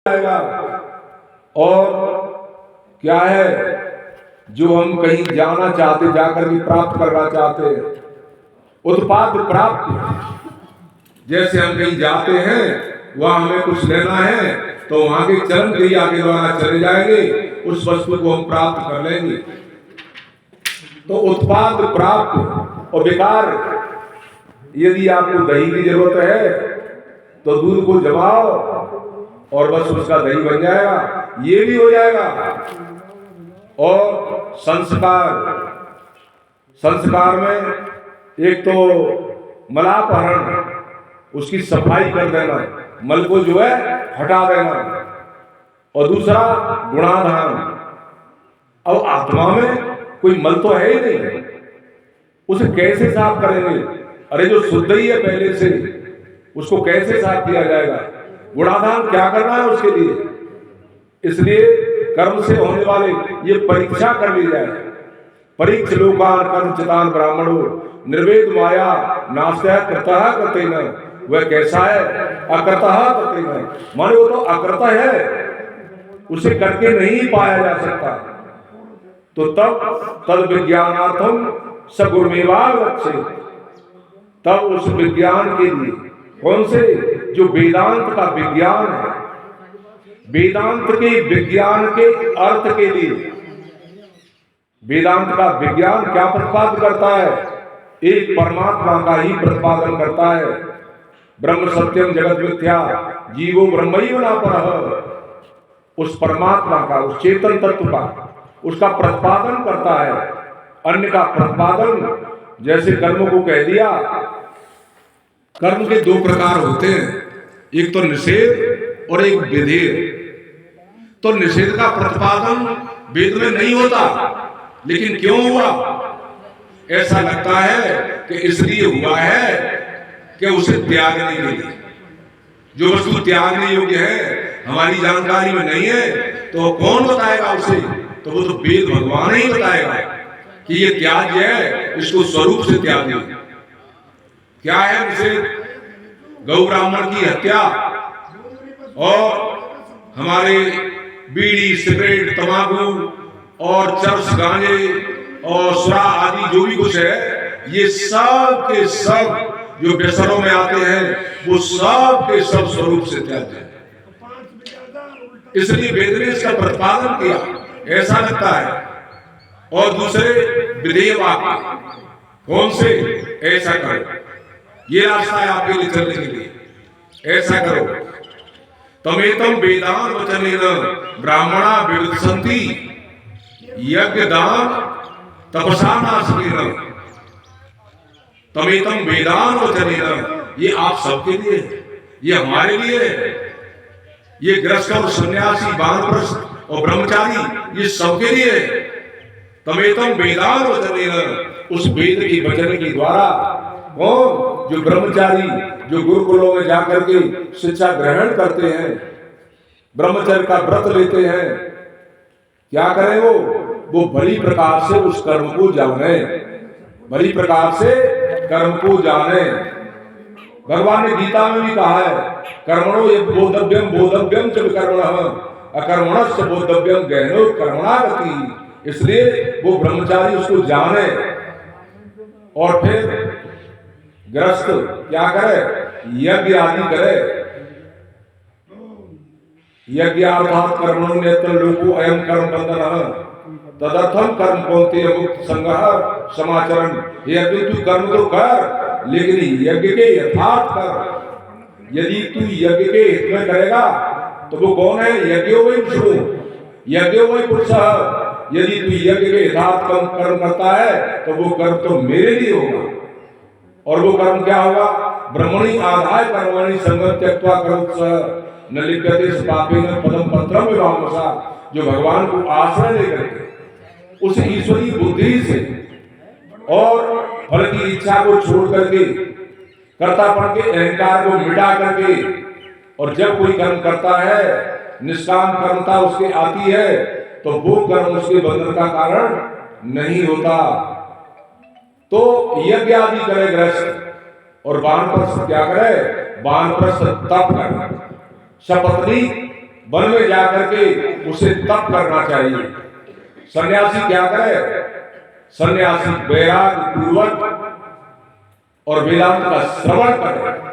जाएगा। और क्या है, जो हम कहीं जाना चाहते, जाकर भी प्राप्त करना चाहते, उत्पाद प्राप्त, जैसे हम कहीं जाते हैं, वहां हमें कुछ लेना है तो वहां के चरण क्रिया के द्वारा चले जाएंगे, उस वस्तु को हम प्राप्त कर लेंगे। तो उत्पाद प्राप्त और विकार, यदि आपको दही की जरूरत है तो दूध को जमाओ और बस उसका दही बन जाएगा, ये भी हो जाएगा। और संस्कार में एक तो मलापहरण, उसकी सफाई कर देना, मल को जो है हटा देना, और दूसरा गुणाधान। अब आत्मा में कोई मल तो है ही नहीं, उसे कैसे साफ करेंगे? अरे जो शुद्ध ही है पहले से, उसको कैसे साफ किया जाएगा? गुणाधान क्या करना है उसके लिए? इसलिए कर्म से होने वाले ये परीक्षा कर ली जाए। परीक्ष लोकान कर्म चितान ब्राह्मणो निर्वेद माया नास्त्य कृतः करते न। वह कैसा है? अकृतः करते न, माने वो तो अकृत है, उसे करके नहीं पाया जा सकता। तो तब तद विज्ञानार्थम सगुरुमेवावक्षे, तब उस विज्ञान के लिए, कौन से? जो वेदांत का विज्ञान है, वेदांत के विज्ञान के अर्थ के लिए। वेदांत का विज्ञान क्या प्रतिपादन करता है? एक परमात्मा का ही प्रतिपादन करता है। ब्रह्म सत्यम जगत मिथ्या जीवो ब्रह्मैव न परः। उस परमात्मा का, उस चेतन तत्व का, उसका प्रतिपादन करता है। अन्य का प्रतिपादन, जैसे कर्म को कह दिया, कर्म के दो प्रकार होते हैं, एक तो निषेध और एक विधेय। तो निषेध का प्रतिपादन वेद में नहीं होता, लेकिन क्यों हुआ? ऐसा लगता है कि इसलिए हुआ है कि उसे त्यागने के लिए। जो वस्तु त्यागने योग्य है, हमारी जानकारी में नहीं है, तो कौन बताएगा उसे? तो वो तो वेद भगवान ही बताएगा कि ये त्याज्य है, इसको स्वरूप से त्याग। क्या है निषेध? गौ ब्राह्मण की हत्या, और हमारे बीड़ी सिगरेट तंबाकू और चरस गांजे और सुरा आदि जो भी कुछ है, ये सब के सब जो व्यसनों में आते हैं, वो सब के सब स्वरूप से त्याज्य है। इसलिए वेद ने इसका प्रतिपादन किया, ऐसा लगता है। और दूसरे विधेय वाक्य, कौन से? ऐसा करो, ये रास्ता है आपके लिए चलने के लिए, ऐसा करो। तमेतम वेदान वचनेन ब्राह्मणा विविधसन्ति यज्ञ दान तपसा नाशकेन। तमेतम वेदान वचनेन, ये आप सबके लिए है, ये हमारे लिए है। ये गृहस्थ और सन्यासी, वानप्रस्थ और ब्रह्मचारी, ये सबके लिए है। तमेतम वेदान वचनेन, उस वेद के वचन के द्वारा। कौन? जो ब्रह्मचारी, जो गुरुकुलों में जाकर के शिक्षा ग्रहण करते हैं, ब्रह्मचर्य का व्रत लेते हैं, क्या करें? वो भली प्रकार से उस कर्म को जाने, भली प्रकार से कर्म को जाने। भगवान ने गीता में भी कहा है, कर्मणो ये बोधव्यम बोधव्यम च कर्मणः अकर्मणश्च बोधव्यम गहनो कर्मणा गति। इसलिए वो ब्रह्मचारी उसको जाने, और फिर गृहस्थ क्या करे? यज्ञ आदि करे। यज्ञ अर्थात कर्मणो नेत्र लोको अयम कर्म बंधनः तदर्थम कर्म कौन्तेय मुक्त संगः समाचरण। यज्ञ तू कर्म तो कर, लेकिन यज्ञ के यथार्थ कर। यदि तू यज्ञ के हित में करेगा तो वो कौन है? यज्ञो वै पुरुषो, यज्ञो वै पुरुषः। यदि तू यज्ञ के यथार्थ कर्म करता है तो वो कर्म तो मेरे लिए होगा। और वो कर्म क्या होगा? ब्रह्मणि आधाय कर्माणि संगम त्यक्त्वा करोत्सः न लिप्यते पापेन पदम पत्रम विवामसा। जो भगवान को आश्रय लेकर के, उस ईश्वरीय बुद्धि से और फल की इच्छा को छोड़ करके, कर्तापन के अहंकार को मिटा करके, और जब कोई कर्म करता है, निष्काम कर्मता उसके आती है, तो वो कर्म उसके बंधन का कारण नहीं होता। तो यज्ञ आदि करे गृहस्थ, और वानप्रस्थ क्या करे? वानप्रस्थ तप करे, सपत्नी वन में जाकर के उसे तप करना चाहिए। सन्यासी क्या करे? सन्यासी वैराग्य पूर्वक और वेदांत का श्रवण करे।